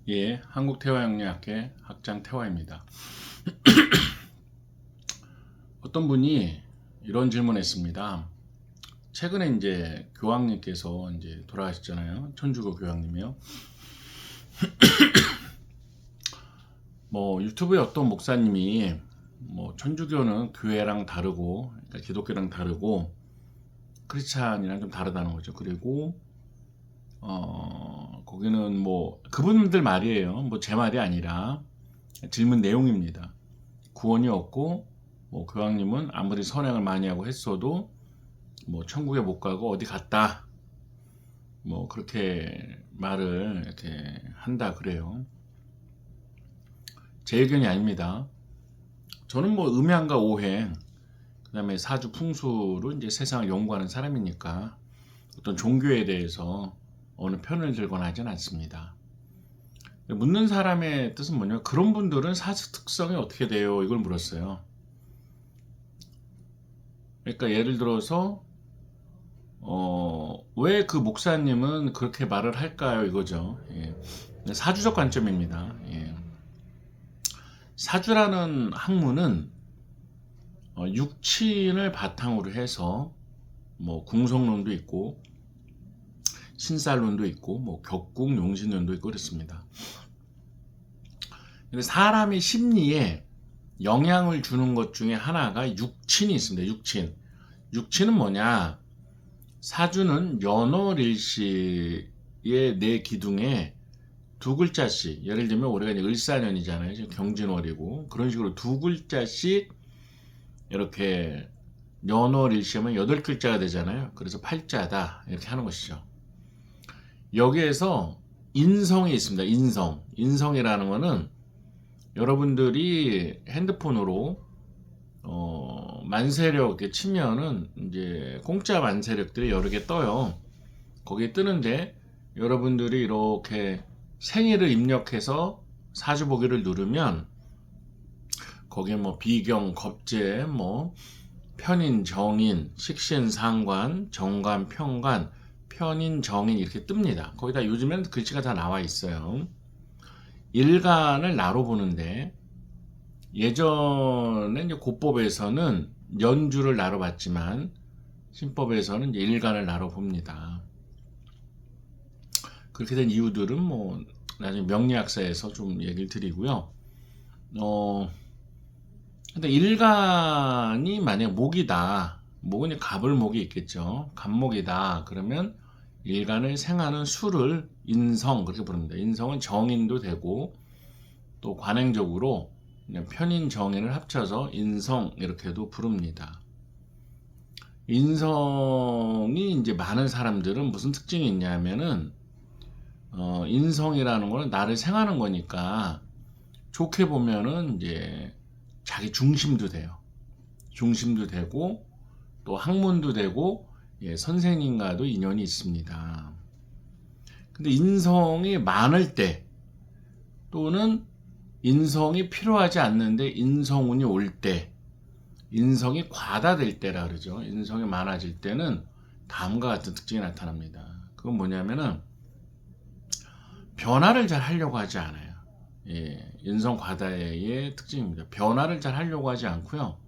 예, 한국태화영리학회 학장 태화입니다. 어떤 분이 이런 질문했습니다. 최근에 이제 교황님께서 이제 돌아가셨잖아요. 천주교 교황님이요. 유튜브에 어떤 목사님이 천주교는 교회랑 다르고, 그러니까 기독교랑 다르고 크리스찬이랑 좀 다르다는 거죠. 그리고 거기는 그분들 말이에요. 제 말이 아니라 질문 내용입니다. 구원이 없고 교황님은 아무리 선행을 많이 하고 했어도 천국에 못 가고 어디 갔다 그렇게 말을 이렇게 한다 그래요. 제 의견이 아닙니다. 저는 음양과 오행, 그 다음에 사주 풍수로 이제 세상을 연구하는 사람이니까 어떤 종교에 대해서 어느 편을 들거나 하진 않습니다. 묻는 사람의 뜻은 뭐냐면, 그런 분들은 사주 특성이 어떻게 돼요? 이걸 물었어요. 그러니까 예를 들어서 왜 그 목사님은 그렇게 말을 할까요? 이거죠. 예. 사주적 관점입니다. 예. 사주라는 학문은 육친을 바탕으로 해서 궁성론도 있고 신살론도 있고 격국 용신론도 있고 그렇습니다. 근데 사람의 심리에 영향을 주는 것 중에 하나가 육친이 있습니다. 육친은 뭐냐? 사주는 연월일시의 네 기둥에 두 글자씩, 예를 들면 올해가 이제 을사년이잖아요. 지금 경진월이고, 그런 식으로 두 글자씩 이렇게 연월일시하면 8글자가 되잖아요. 그래서 팔자다 이렇게 하는 것이죠. 여기에서 인성이 있습니다. 인성이라는 거는 여러분들이 핸드폰으로 만세력 이렇게 치면은 이제 공짜 만세력들이 여러 개 떠요. 거기에 뜨는데 여러분들이 이렇게 생일을 입력해서 사주 보기를 누르면 거기에 비경, 겁재, 편인, 정인, 식신, 상관, 정관, 평관, 편인, 정인 이렇게 뜹니다. 거기다 요즘엔 글씨가 다 나와 있어요. 일간을 나로 보는데, 예전에 이제 고법에서는 연주를 나로 봤지만 신법에서는 이제 일간을 나로 봅니다. 그렇게 된 이유들은 나중에 명리학사에서 좀 얘기를 드리고요. 근데 일간이 만약 목이다, 목은 갑을목이 있겠죠. 갑목이다 그러면 일간을 생하는 수를 인성 그렇게 부릅니다. 인성은 정인도 되고 또 관행적으로 편인 정인을 합쳐서 인성 이렇게도 부릅니다. 인성이 이제 많은 사람들은 무슨 특징이 있냐면은 인성이라는 거는 나를 생하는 거니까 좋게 보면은 이제 자기 중심도 돼요. 중심도 되고 또 학문도 되고 선생님과도 인연이 있습니다. 근데 인성이 많을 때 또는 인성이 필요하지 않는데 인성운이 올 때, 인성이 과다될 때라 그러죠. 인성이 많아질 때는 다음과 같은 특징이 나타납니다. 그건 뭐냐면은 변화를 잘 하려고 하지 않아요. 인성 과다의 특징입니다. 변화를 잘 하려고 하지 않고요.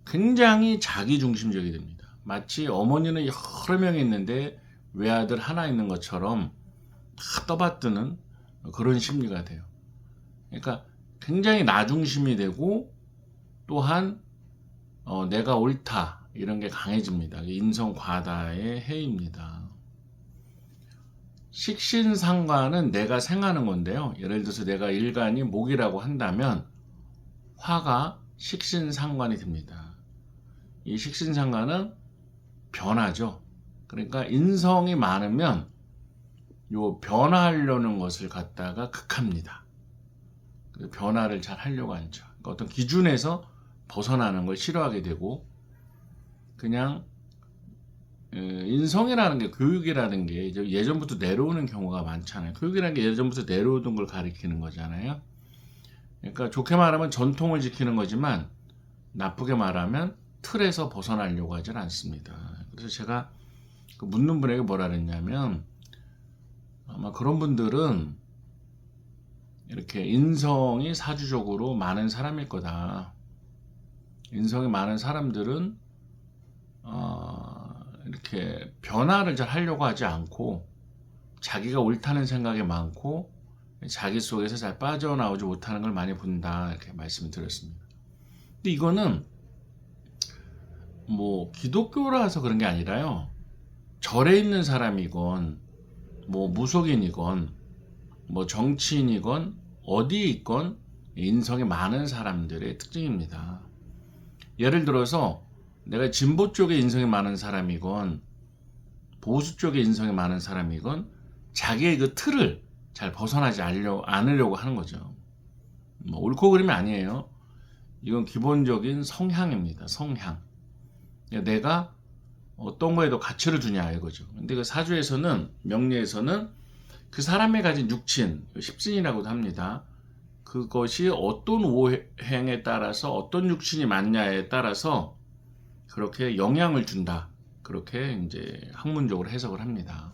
굉장히 자기중심적이 됩니다. 마치 어머니는 여러 명이 있는데 외아들 하나 있는 것처럼 다 떠받드는 그런 심리가 돼요. 그러니까 굉장히 나중심이 되고 또한 내가 옳다 이런 게 강해집니다. 인성 과다의 해입니다. 식신상관은 내가 생하는 건데요. 예를 들어서 내가 일간이 목이라고 한다면 화가 식신상관이 됩니다. 이 식신상관은 변화죠. 그러니까 인성이 많으면 요 변화하려는 것을 갖다가 극합니다. 변화를 잘 하려고 하죠. 그러니까 어떤 기준에서 벗어나는 걸 싫어하게 되고, 그냥 인성이라는 게, 교육이라는 게 예전부터 내려오는 경우가 많잖아요. 교육이라는 게 예전부터 내려오던 걸 가리키는 거잖아요. 그러니까 좋게 말하면 전통을 지키는 거지만 나쁘게 말하면 틀에서 벗어나려고 하진 않습니다. 그래서 제가 묻는 분에게 뭐라 그랬냐면, 아마 그런 분들은 이렇게 인성이 사주적으로 많은 사람일 거다. 인성이 많은 사람들은 이렇게 변화를 잘 하려고 하지 않고 자기가 옳다는 생각이 많고 자기 속에서 잘 빠져나오지 못하는 걸 많이 본다, 이렇게 말씀을 드렸습니다. 근데 이거는 뭐 기독교라서 그런 게 아니라요, 절에 있는 사람이건 뭐 무속인이건 뭐 정치인이건 어디에 있건 인성이 많은 사람들의 특징입니다. 예를 들어서 내가 진보 쪽에 인성이 많은 사람이건 보수 쪽에 인성이 많은 사람이건 자기의 그 틀을 잘 벗어나지 않으려고 하는 거죠. 뭐 옳고 그름이 아니에요. 이건 기본적인 성향입니다. 성향. 내가 어떤 거에도 가치를 두냐 이거죠. 근데 그 사주에서는, 명리에서는 그 사람이 가진 육친, 십신이라고도 합니다. 그것이 어떤 오행에 따라서 어떤 육신이 맞냐에 따라서 그렇게 영향을 준다, 그렇게 이제 학문적으로 해석을 합니다.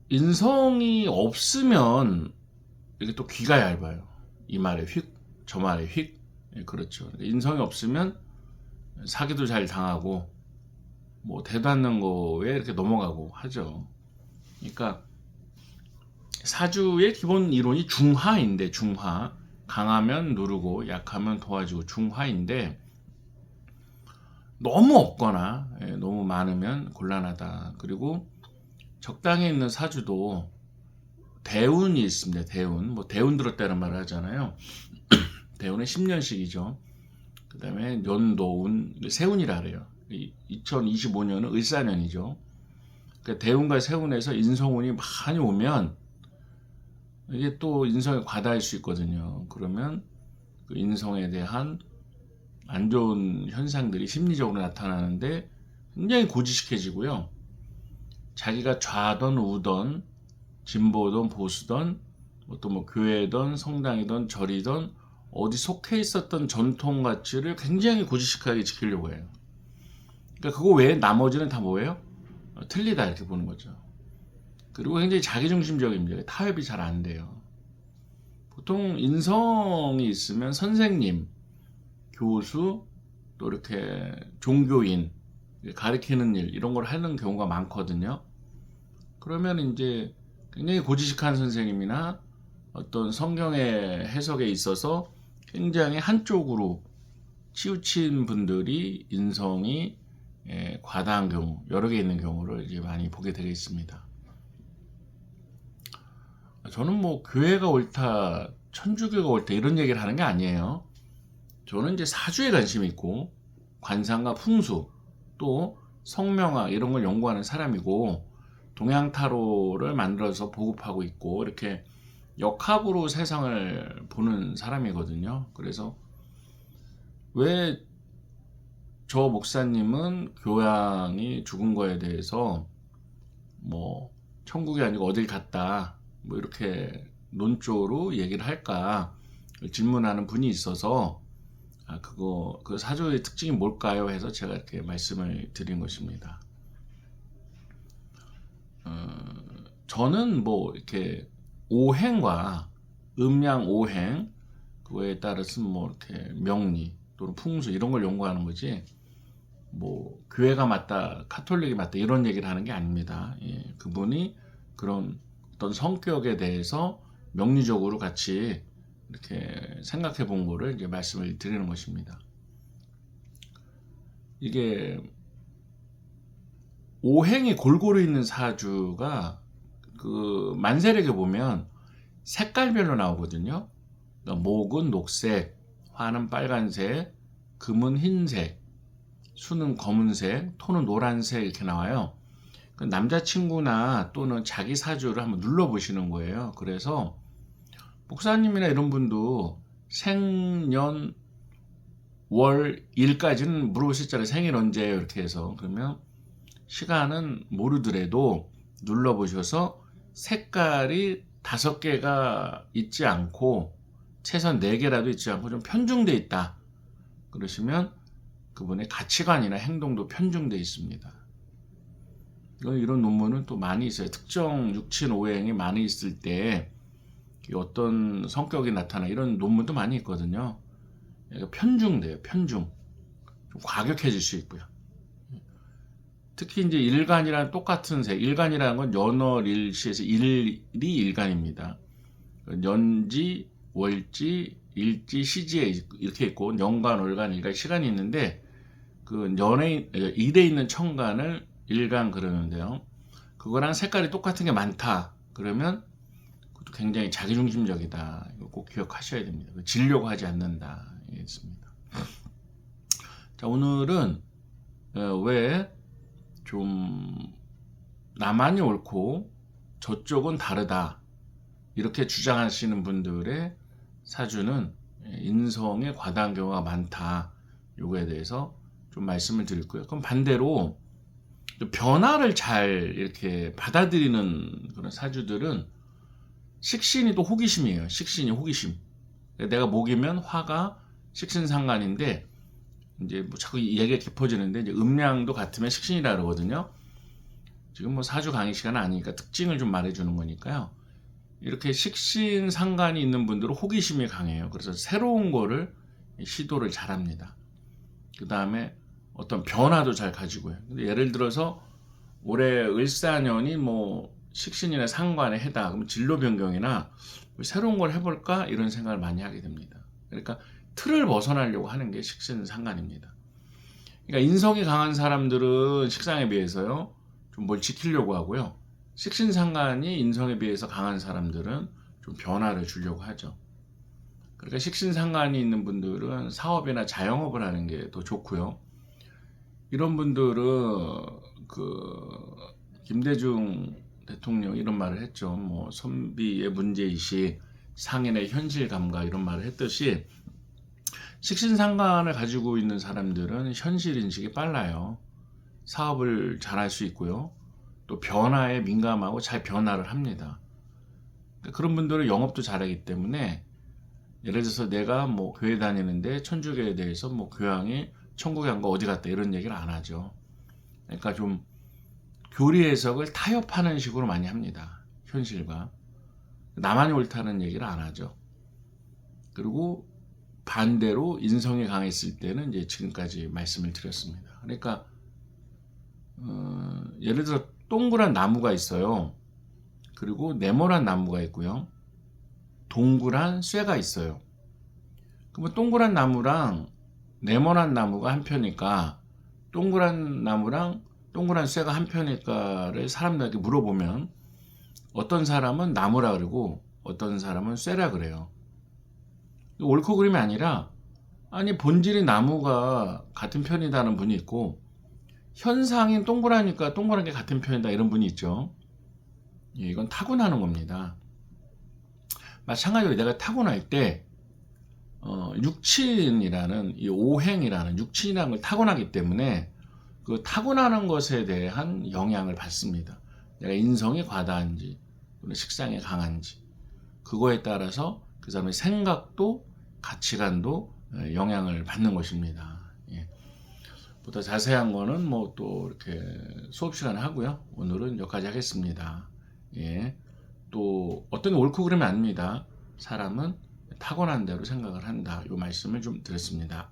인성이 없으면 이게 또 귀가 얇아요. 이 말에 휙, 저 말에 휙. 예, 그렇죠. 인성이 없으면 사기도 잘 당하고 뭐 대도 않는 거에 이렇게 넘어가고 하죠. 그러니까 사주의 기본 이론이 중화인데, 중화, 강하면 누르고 약하면 도와주고 중화인데, 너무 없거나 너무 많으면 곤란하다. 그리고 적당히 있는 사주도 대운이 있습니다. 대운, 뭐 대운 들었다는 말을 하잖아요. 대운은 10년씩이죠. 그 다음에 연도운, 세운이라 그래요. 2025년은 을사년이죠. 그러니까 대운과 세운에서 인성운이 많이 오면 이게 또 인성에 과다할 수 있거든요. 그러면 그 인성에 대한 안 좋은 현상들이 심리적으로 나타나는데 굉장히 고지식해지고요. 자기가 좌든 우든 진보든 보수든 또 뭐 교회든 성당이든 절이든 어디 속해 있었던 전통 가치를 굉장히 고지식하게 지키려고 해요. 그러니까 그거 외에 나머지는 다 뭐예요? 틀리다, 이렇게 보는 거죠. 그리고 굉장히 자기중심적입니다. 타협이 잘 안 돼요. 보통 인성이 있으면 선생님, 교수, 또 이렇게 종교인, 가르치는 일, 이런 걸 하는 경우가 많거든요. 그러면 이제 굉장히 고지식한 선생님이나 어떤 성경의 해석에 있어서 굉장히 한쪽으로 치우친 분들이 인성이 과다한 경우, 여러 개 있는 경우를 이제 많이 보게 되겠습니다. 저는 뭐 교회가 옳다, 천주교가 옳다 이런 얘기를 하는 게 아니에요. 저는 이제 사주에 관심이 있고 관상과 풍수, 또 성명학 이런 걸 연구하는 사람이고, 동양 타로를 만들어서 보급하고 있고, 이렇게 역학으로 세상을 보는 사람이거든요. 그래서 왜 저 목사님은 교양이 죽은 거에 대해서 뭐 천국이 아니고 어딜 갔다, 뭐 이렇게 논조로 얘기를 할까 질문하는 분이 있어서 그 사주의 특징이 뭘까요? 해서 제가 이렇게 말씀을 드린 것입니다. 저는 뭐 이렇게 오행과 음양 오행, 그거에 따라서 뭐 이렇게 명리 또는 풍수 이런 걸 연구하는 거지, 뭐 교회가 맞다, 카톨릭이 맞다 이런 얘기를 하는 게 아닙니다. 예, 그분이 그런 어떤 성격에 대해서 명리적으로 같이 이렇게 생각해 본 거를 이제 말씀을 드리는 것입니다. 이게 오행이 골고루 있는 사주가 그 만세력에 보면 색깔별로 나오거든요. 그러니까 목은 녹색, 화는 빨간색, 금은 흰색, 수는 검은색, 토는 노란색 이렇게 나와요. 남자친구나 또는 자기 사주를 한번 눌러보시는 거예요. 그래서 목사님이나 이런 분도 생년 월 일까지는 물어보실잖아요. 생일 언제예요? 이렇게 해서. 그러면 시간은 모르더라도 눌러보셔서 색깔이 5개가 있지 않고 최소한 4개라도 있지 않고 좀 편중돼 있다, 그러시면 그분의 가치관이나 행동도 편중돼 있습니다. 이런 논문은 또 많이 있어요. 특정 육친 오행이 많이 있을 때 어떤 성격이 나타나 이런 논문도 많이 있거든요. 편중돼요. 편중. 좀 과격해질 수 있고요. 특히 이제 일간이랑 똑같은 색, 일간이라는 건 연월일시에서 일이 일간입니다. 년지, 월지, 일지, 시지에 이렇게 있고 연간, 월간, 일간 시간이 있는데 그 일에 있는 천간을 일간 그러는데요. 그거랑 색깔이 똑같은 게 많다. 그러면 그것도 굉장히 자기중심적이다. 이거 꼭 기억하셔야 됩니다. 지려고 하지 않는다. 있습니다. 자, 오늘은 왜 좀 나만이 옳고 저쪽은 다르다 이렇게 주장하시는 분들의 사주는 인성에 과다한 경우가 많다. 요거에 대해서 좀 말씀을 드릴 거예요. 그럼 반대로 변화를 잘 이렇게 받아들이는 그런 사주들은 식신이 또 호기심이에요. 식신이 호기심. 내가 목이면 화가 식신상간인데 이제 뭐 자꾸 얘기가 깊어지는데 이제 음양도 같으면 식신이라 그러거든요. 지금 뭐 사주 강의 시간은 아니니까 특징을 좀 말해주는 거니까요. 이렇게 식신 상관이 있는 분들은 호기심이 강해요. 그래서 새로운 거를 시도를 잘합니다. 그 다음에 어떤 변화도 잘 가지고요. 근데 예를 들어서 올해 을사년이 뭐 식신이나 상관에 해다 그러면 진로 변경이나 새로운 걸 해볼까 이런 생각을 많이 하게 됩니다. 그러니까 틀을 벗어나려고 하는 게 식신 상관입니다. 그러니까 인성이 강한 사람들은 식상에 비해서요 좀 뭘 지키려고 하고요. 식신 상관이 인성에 비해서 강한 사람들은 좀 변화를 주려고 하죠. 그러니까 식신 상관이 있는 분들은 사업이나 자영업을 하는 게 더 좋고요. 이런 분들은 그 김대중 대통령 이런 말을 했죠. 뭐 선비의 문제의식, 상인의 현실 감각 이런 말을 했듯이 식신상관을 가지고 있는 사람들은 현실 인식이 빨라요. 사업을 잘할 수 있고요. 또 변화에 민감하고 잘 변화를 합니다. 그런 분들은 영업도 잘하기 때문에 예를 들어서 내가 뭐 교회 다니는데 천주교에 대해서 뭐 교황이 천국에 간 거 어디 갔다 이런 얘기를 안 하죠. 그러니까 좀 교리 해석을 타협하는 식으로 많이 합니다. 현실과. 나만이 옳다는 얘기를 안 하죠. 그리고 반대로 인성이 강했을 때는 이제 지금까지 말씀을 드렸습니다. 그러니까 예를 들어 동그란 나무가 있어요. 그리고 네모난 나무가 있고요. 동그란 쇠가 있어요. 그러면 동그란 나무랑 네모난 나무가 한 편이니까 동그란 나무랑 동그란 쇠가 한 편일까를 사람들에게 물어보면 어떤 사람은 나무라 그러고 어떤 사람은 쇠라 그래요. 옳고 그름이 아니라 아니 본질이 나무가 같은 편이다는 분이 있고 현상인 동그라니까 동그란 게 같은 편이다 이런 분이 있죠. 이건 타고나는 겁니다. 마찬가지로 내가 타고날 때 육친이라는 이 오행이라는 육친이라는 걸 타고나기 때문에 그 타고나는 것에 대한 영향을 받습니다. 내가 인성이 과다한지 식상이 강한지 그거에 따라서 그 사람의 생각도 가치관도 영향을 받는 것입니다. 예. 보다 자세한 거는 뭐 또 이렇게 수업 시간에 하고요. 오늘은 여기까지 하겠습니다. 예. 또 어떤 옳고 그름이 아닙니다. 사람은 타고난 대로 생각을 한다. 이 말씀을 좀 드렸습니다.